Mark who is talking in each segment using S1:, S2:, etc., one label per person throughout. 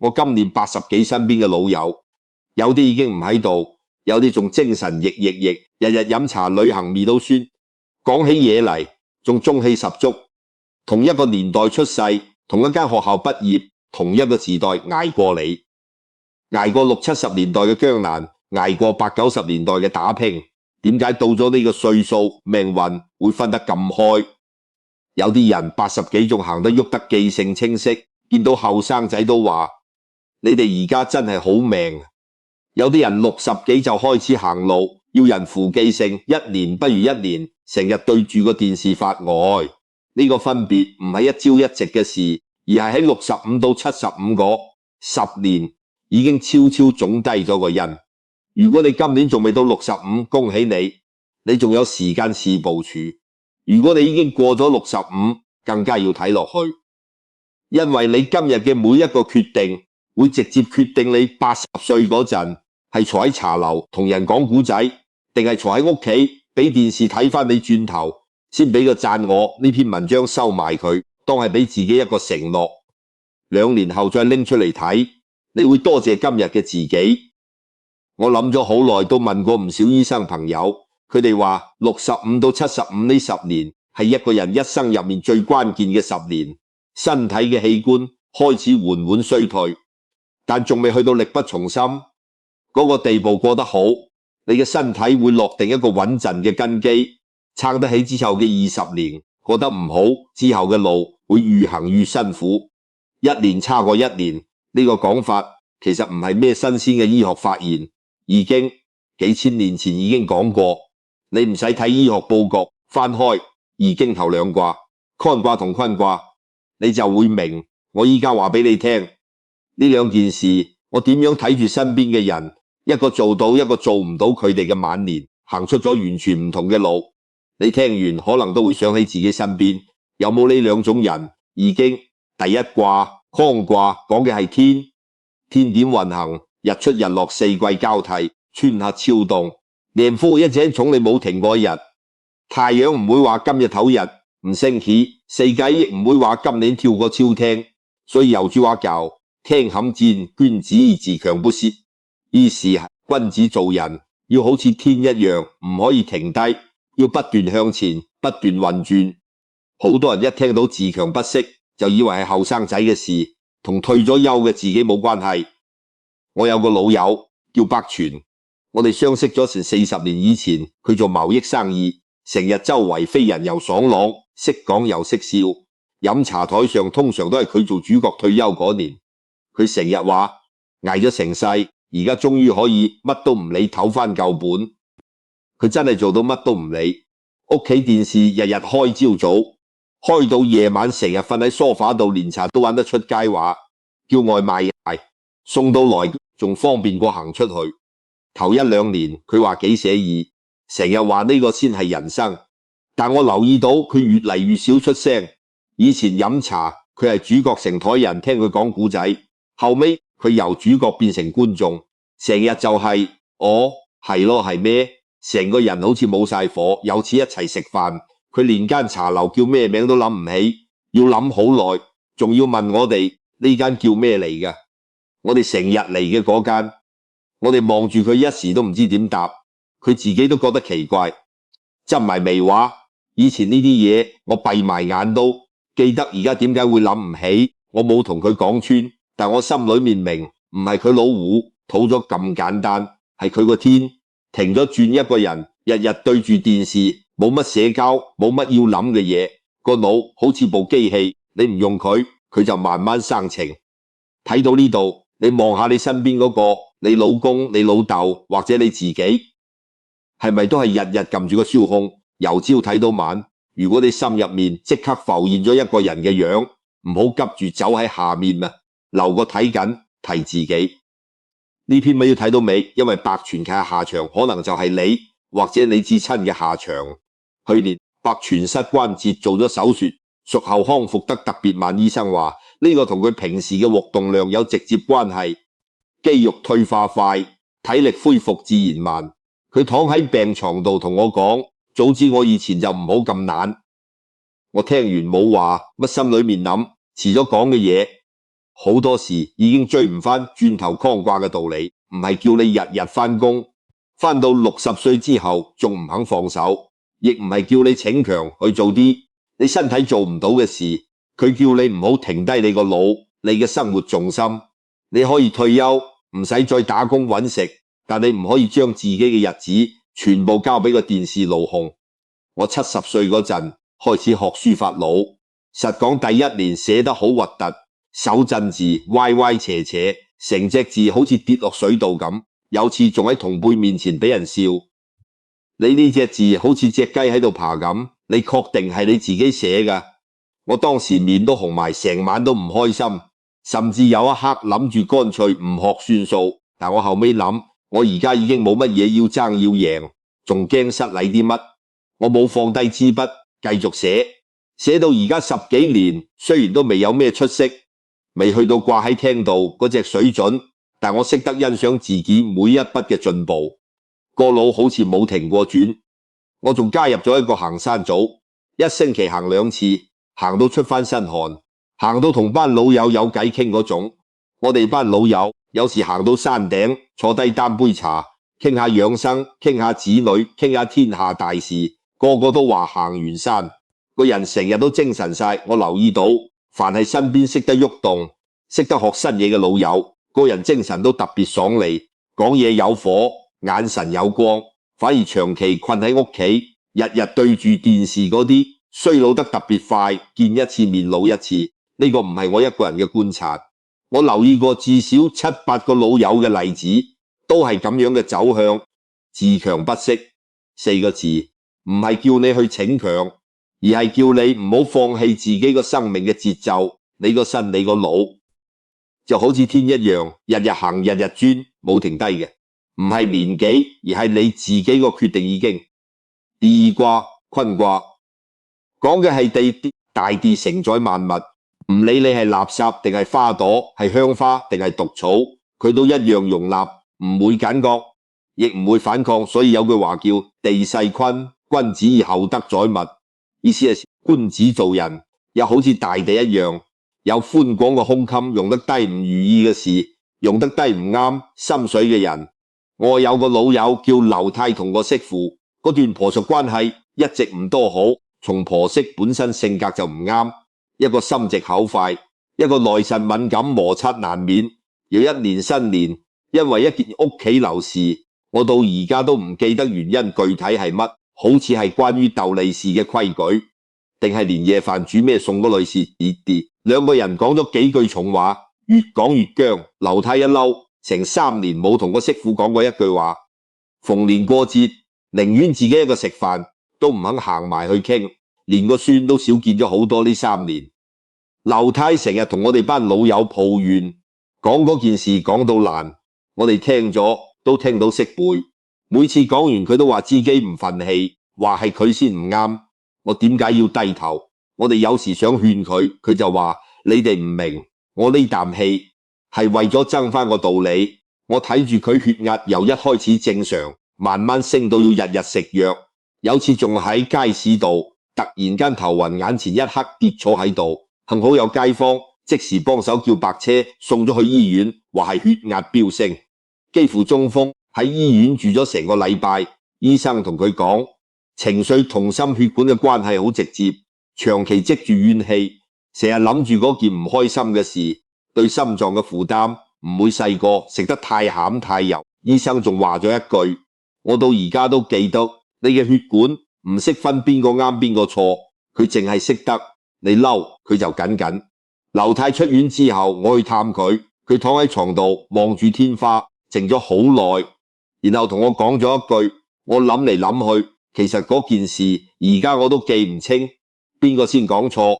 S1: 我今年80幾，身邊嘅老友，有啲已經唔喺度，有啲仲精神奕奕，日日飲茶旅行味都酸，講起嘢嚟仲中氣十足。同一個年代出世，同一間學校畢業，同一個時代捱過你，捱過60、70年代嘅艱難，捱過80、90年代嘅打拼，點解到咗呢個歲數，命運會分得咁開？有啲人80幾仲行得喐得記性清晰，見到後生仔都話：你哋而家真係好命。有啲人60幾就開始行路，要人扶記性，一年不如一年，成日對住個電視發呆。呢個分別唔係一朝一夕嘅事，而係喺65到75嗰10年已經悄悄種低咗個因。如果你今年仲未到65，恭喜你，你仲有時間試部署。如果你已經過咗65，更加要睇落去，因為你今日嘅每一個決定，會直接決定你80歲嗰陣係坐喺茶樓同人講古仔，定係坐喺屋企俾電視睇返你轉頭，先俾個讚我呢篇文章收埋佢，當係俾自己一個承諾。2年後再拎出嚟睇，你會多謝今日嘅自己。我諗咗好耐，都問過唔少醫生朋友，佢哋話65到75呢10年係一個人一生入面最關鍵嘅10年，身體嘅器官開始緩緩衰退，但仲未去到力不從心嗰個地步過得好，你嘅身體會落定一個穩陣嘅根基，撐得起之後嘅20年。過得唔好之後嘅路會越行越辛苦，一年差過一年，呢個講法其實唔係咩新鮮嘅醫學發現，已經幾千年前已經講過。你唔使睇醫學報告，翻開易經頭2卦乾卦同坤卦，你就會明。我依家話俾你聽呢2件事，我點樣睇住身邊嘅人，一個做到，一個做唔到，佢哋嘅晚年行出咗完全唔同嘅路。你聽完可能都會想起自己身邊有冇呢2種人。易經第1卦乾卦講嘅係天，天點運行，日出日落4季交替，春夏秋冬，年復一整從你冇停過一日。太陽唔會話今日唞日唔升起，四季亦唔會話今年跳過秋天。所以有句話叫天行健，君子自強不息。於是君子做人要好似天一樣，唔可以停低，要不斷向前，不斷運轉。好多人一聽到自強不息，就以為係後生仔嘅事，同退咗休嘅自己冇關係。我有個老友叫白全，我哋相識咗成40年以前，佢做貿易生意，成日周圍飛人又爽朗，識講又識笑，飲茶台上通常都係佢做主角。退休嗰年，佢成日話捱咗成世，而家終於可以乜都唔理，唞返舊本。佢真係做到乜都唔理，屋企電視日日開朝早，開到夜晚，成日瞓喺梳化度，連茶都玩得出街話，叫外賣送到來仲方便過行出去。頭1、2年佢話幾寫意，成日話呢個先係人生。但我留意到佢越嚟越少出聲。以前飲茶佢係主角，成枱人聽佢講古仔，後尾佢由主角變成觀眾，成日就係哦係咯係咩，成個人好似冇晒火。有次一齊食飯，佢連間茶樓叫咩名都諗唔起，要諗好耐，仲要問我哋呢間叫咩嚟㗎？我哋成日嚟嘅嗰間。我哋望住佢一時都唔知點答，佢自己都覺得奇怪。執埋眉話，以前呢啲嘢我閉埋眼都記得，而家點解會諗唔起？我冇同佢講穿，但我心裏面明，唔係佢老糊肚咗咁簡單，係佢個天停咗轉。一個人日日對住電視，冇乜社交，冇乜要諗嘅嘢，個腦好似部機器，你唔用佢，佢就慢慢生情。睇到呢度，你望下你身邊嗰個，你老公、你老豆或者你自己，係咪都係日日撳住個燒控，由朝睇到晚？如果你心入面即刻浮現咗一個人嘅樣，唔好急住走喺下面啊，留個睇緊提自己。呢篇文要睇到尾，因為白全嘅下場可能就係你或者你至親嘅下場。去年白全膝關節做咗手術，術後康復得特別慢，醫生話呢個同佢平時嘅活動量有直接關係，肌肉退化快，體力恢復自然慢。佢躺喺病床度同我講，早知我以前就唔好咁懶。我聽完冇話乜，心裏面諗遲咗講嘅嘢好多時已經追唔返轉頭框掛嘅道理，唔係叫你日日返工，返到60歲之後仲唔肯放手，亦唔係叫你逞強去做啲你身體做唔到嘅事，佢叫你唔好停低你個腦，你嘅生活重心。你可以退休，唔使再打工搵食，但你唔可以將自己嘅日子全部交俾個電視路控。我70歲嗰陣開始學書法腦，實講第一年寫得好核突，手震字歪歪斜斜，成隻字好似跌落水度咁。有次仲喺同輩面前俾人笑，你呢隻字好似隻雞喺度爬咁，你確定係你自己寫㗎？我當時面都紅埋，成晚都唔開心，甚至有一刻諗住乾脆唔學算數。但我後尾諗，我而家已經冇乜嘢要爭要贏，仲驚失禮啲乜？我冇放低支筆，繼續寫，寫到而家10幾年，雖然都未有咩出息，未去到掛喺廳度嗰隻水準，但我識得欣賞自己每一筆嘅進步，個腦好似冇停過轉。我仲加入咗一個行山組，一星期行2次，行到出翻身汗，行到同班老友有偈傾嗰種。我哋班老友有時行到山頂，坐低擔杯茶，傾下養生，傾下子女，傾下天下大事，個個都話行完山，個人成日都精神晒。我留意到，凡係身邊識得喐動、識得學新嘢嘅老友，個人精神都特別爽利，講嘢有火，眼神有光。反而長期困喺屋企，日日對住電視嗰啲，衰老得特別快，見一次面老一次。呢個唔係我一個人嘅觀察，我留意過至少7、8個老友嘅例子，都係咁樣嘅走向。自強不息4個字，唔係叫你去逞強，而係叫你唔好放棄自己個生命嘅節奏。你個身你個腦就好似天一樣，日日行日日轉，冇停低嘅。唔係年紀，而係你自己個決定已經。第二卦坤卦講嘅係大地承載萬物，唔理你係垃圾定係花朵，係香花定係毒草，佢都一樣容納，唔會感覺，亦唔會反抗。所以有句話叫地勢坤，君子以厚德載物，意思係君子做人又好似大地一樣，有寬廣嘅胸襟，用得低唔如意嘅事，用得低唔啱心水嘅人。我有個老友叫劉太，同個媳婦嗰段婆媳關係一直唔多好，從婆媳本身性格就唔啱，一個心直口快，一個內腎敏感，摩擦難免。要一年新年，因為一件屋企樓事，我到而家都唔記得原因具體係乜，好似係關於鬥利是嘅規矩，定係年夜飯煮咩餸嗰類事。兩個人講咗幾句重話，越講越僵。劉太一嬲，成3年冇同個媳婦講過一句話，逢年過節寧願自己一個食飯，都唔肯行埋去傾，連個孫都少見咗好多呢3年。劉太成日同我哋班老友抱怨，講嗰件事講到爛，我哋聽咗都聽到識背。每次講完佢都話自己唔忿氣，話係佢先唔啱。我點解要低頭？我哋有時想勸佢，佢就話你哋唔明，我呢啖氣係為咗爭翻個道理。我睇住佢血壓由一開始正常，慢慢升到要日日食藥。有次仲喺街市度，突然間頭暈，眼前一黑跌坐喺度，幸好有街坊即時幫手叫白車送咗去醫院，話係血壓飆升，幾乎中風，喺醫院住咗成個禮拜。醫生同佢講，情緒同心血管嘅關係好直接，長期積住怨氣，成日諗住嗰件唔開心嘅事，對心臟嘅負擔唔會細過食得太鹹太油。醫生仲話咗一句，我到而家都記得，你嘅血管唔識分邊個啱邊個錯，佢淨係識得你嬲佢就緊緊。劉太出院之後，我去探佢，佢躺喺床度望住天花，靜咗好耐，然後同我講咗一句，我諗嚟諗去，其實嗰件事而家我都記唔清邊個先講錯，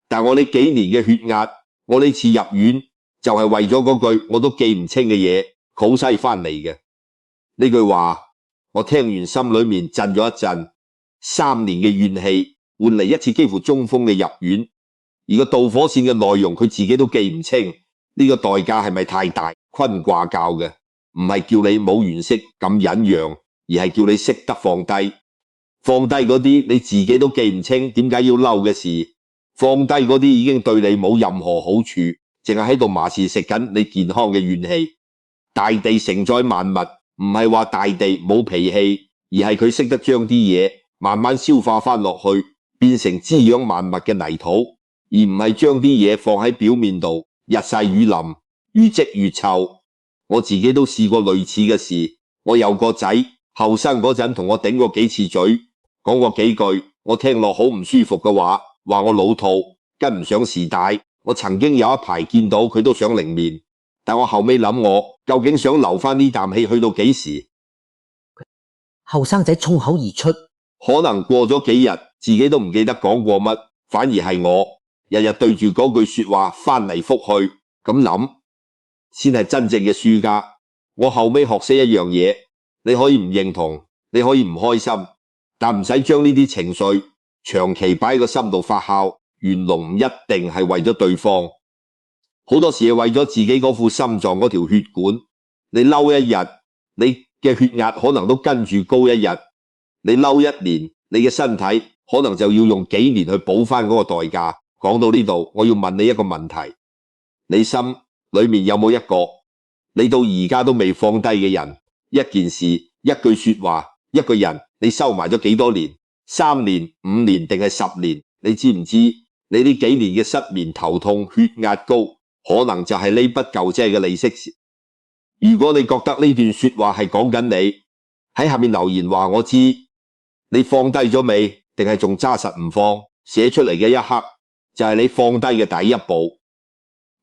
S1: 但我呢幾年嘅血壓，我呢次入院就係為咗嗰句我都記唔清嘅嘢好西翻嚟嘅。呢句話我聽完心裏面震咗一震，3年嘅怨氣換嚟一次幾乎中風嘅入院，而個導火線嘅內容佢自己都記唔清，呢個代價係咪太大？坤卦教嘅唔係叫你冇原色咁忍讓，而係叫你識得放低，放低嗰啲你自己都記唔清點解要嬲嘅事，放低嗰啲已經對你冇任何好處，淨係喺度麻痹食緊你健康嘅怨氣。大地承載萬物，唔係話大地冇脾氣，而係佢識得將啲嘢慢慢消化翻落去，變成滋養萬物嘅泥土，而唔係將啲嘢放喺表面度，日曬雨淋，越積越臭。我自己都試過類似嘅事。我有個仔，後生嗰陣同我頂過幾次嘴，講過幾句我聽落好唔舒服嘅話，話我老套，跟唔上時代。我曾經有一排見到佢都想擰面，但我後尾諗，我究竟想留翻呢啖氣去到幾時？
S2: 後生仔衝口而出，
S1: 可能過咗幾日，自己都唔記得講過乜，反而係我日日對住嗰句說話翻嚟覆去咁諗，先係真正嘅輸家。我後尾學識一樣嘢，你可以唔認同，你可以唔開心，但唔使將呢啲情緒長期擺喺個心度發酵。原來唔一定係為咗對方，好多時係為咗自己嗰副心臟嗰條血管。你嬲一日，你嘅血壓可能都跟住高一日；你嬲一年，你嘅身體可能就要用幾年去補翻嗰個代價。講到呢度，我要問你一個問題：你心裏面有冇一個你到而家都未放低嘅人？一件事、一句說話、一個人，你收埋咗幾多年？3年、5年定係10年？你知唔知？你呢幾年嘅失眠、頭痛、血壓高，可能就係呢筆舊債嘅利息。如果你覺得呢段說話係講緊你，喺下面留言話我知。你放低咗未？定係仲揸實唔放？寫出嚟嘅一刻就係你放低嘅第一步。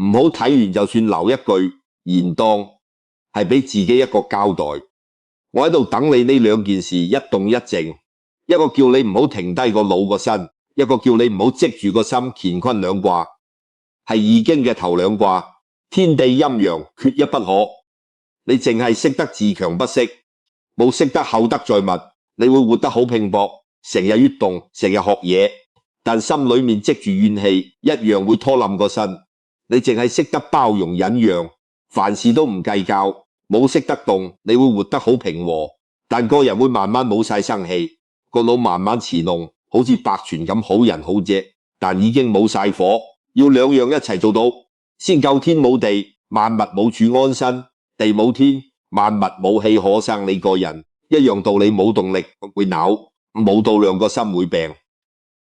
S1: 唔好睇完就算留一句言當係俾自己一個交代。我喺度等你呢兩件事一動一靜，一個叫你唔好停低個腦個身，一個叫你唔好積住個心。乾坤兩卦係易經嘅頭兩卦，天地陰陽缺一不可。你淨係識得自強不息，冇識得厚德載物，你會活得好拼搏，成日喐動，成日學嘢，但心裏面積住怨氣，一樣會拖冧個身。你淨係識得包容忍讓，凡事都唔計較，冇識得動，你會活得好平和，但個人會慢慢冇晒生氣，個腦慢慢馳弄。好似白泉咁好人好姐，但已經冇晒火。要兩樣一齊做到，先夠天冇地，萬物冇處安身；地冇天，萬物冇氣可生。你個人一樣道理，冇動力會扭，冇度量個心會病。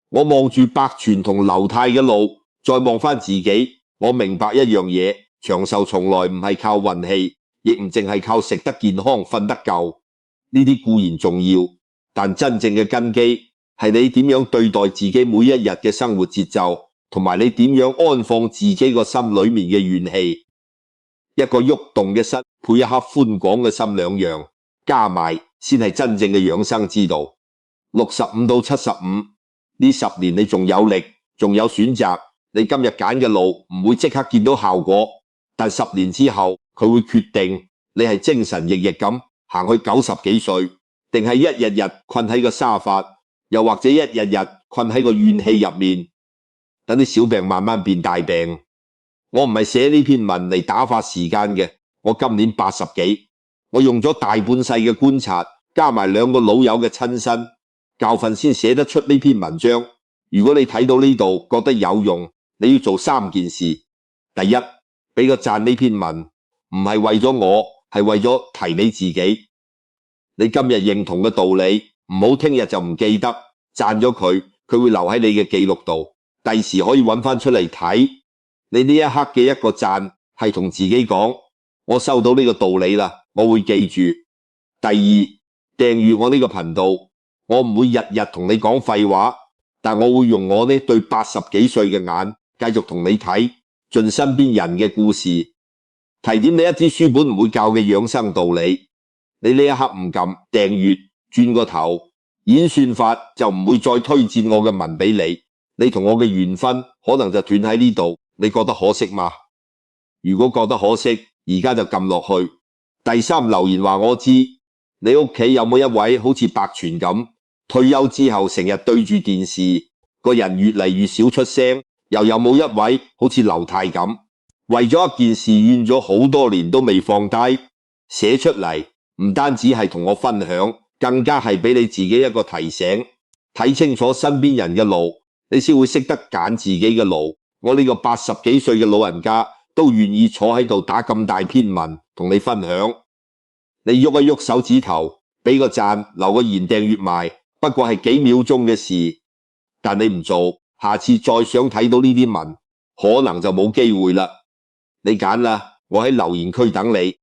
S1: 我望住白泉同劉太嘅路，再望翻自己，我明白一樣嘢：長壽從來唔係靠運氣，亦唔淨係靠食得健康、瞓得夠。呢啲固然重要，但真正嘅根基係你點樣對待自己每一日嘅生活節奏，同埋你點樣安放自己個心裏面嘅怨氣。一個喐動嘅身配一顆寬廣嘅心，兩樣加埋先係真正嘅養生之道。65到75呢10年你仲有力，仲有選擇。你今日揀嘅路唔會即刻見到效果，但10年之後佢會決定你係精神奕奕咁行去90幾歲，定係一日日困喺個沙發，又或者一日日困喺個怨氣入面，等啲小病慢慢變大病。我唔係寫呢篇文嚟打發時間嘅，我今年80幾，我用咗大半世嘅觀察，加埋2個老友嘅親身教訓，先寫得出呢篇文章。如果你睇到呢度覺得有用，你要做3件事。第一，俾個讚呢篇文，唔係為咗我，係為咗提你自己。你今日認同嘅道理，唔好聽日就唔記得。讚咗佢，佢會留喺你嘅記錄度，第時可以揾翻出嚟睇。你呢一刻嘅一個讚，係同自己講：我收到呢個道理啦，我會記住。第二，訂閱我呢個頻道，我唔會日日同你講廢話，但我會用我呢對80幾歲嘅眼，繼續同你睇盡身邊人嘅故事，提點你一啲書本唔會教嘅養生道理。你呢一刻唔撳訂閱，轉個頭，演算法就唔會再推薦我嘅文俾你，你同我嘅緣分可能就斷喺呢度。你覺得可惜嗎？如果覺得可惜，而家就撳落去。第3，留言話我知，你屋企有冇一位好似白泉咁，退休之後成日對住電視，個人越嚟越少出聲？又有冇一位好似劉太咁，為咗一件事怨咗好多年都未放低，寫出嚟唔單止係同我分享，更加係俾你自己一個提醒。睇清楚身邊人嘅路，你先會識得揀自己嘅路。我呢個80幾歲嘅老人家都願意坐喺度打咁大篇文同你分享。你喐一喐手指頭，俾個讚，留個言訂閱埋，不過係幾秒鐘嘅事。但你唔做，下次再想睇到呢啲文，可能就冇機會啦。你揀啦，我喺留言區等你。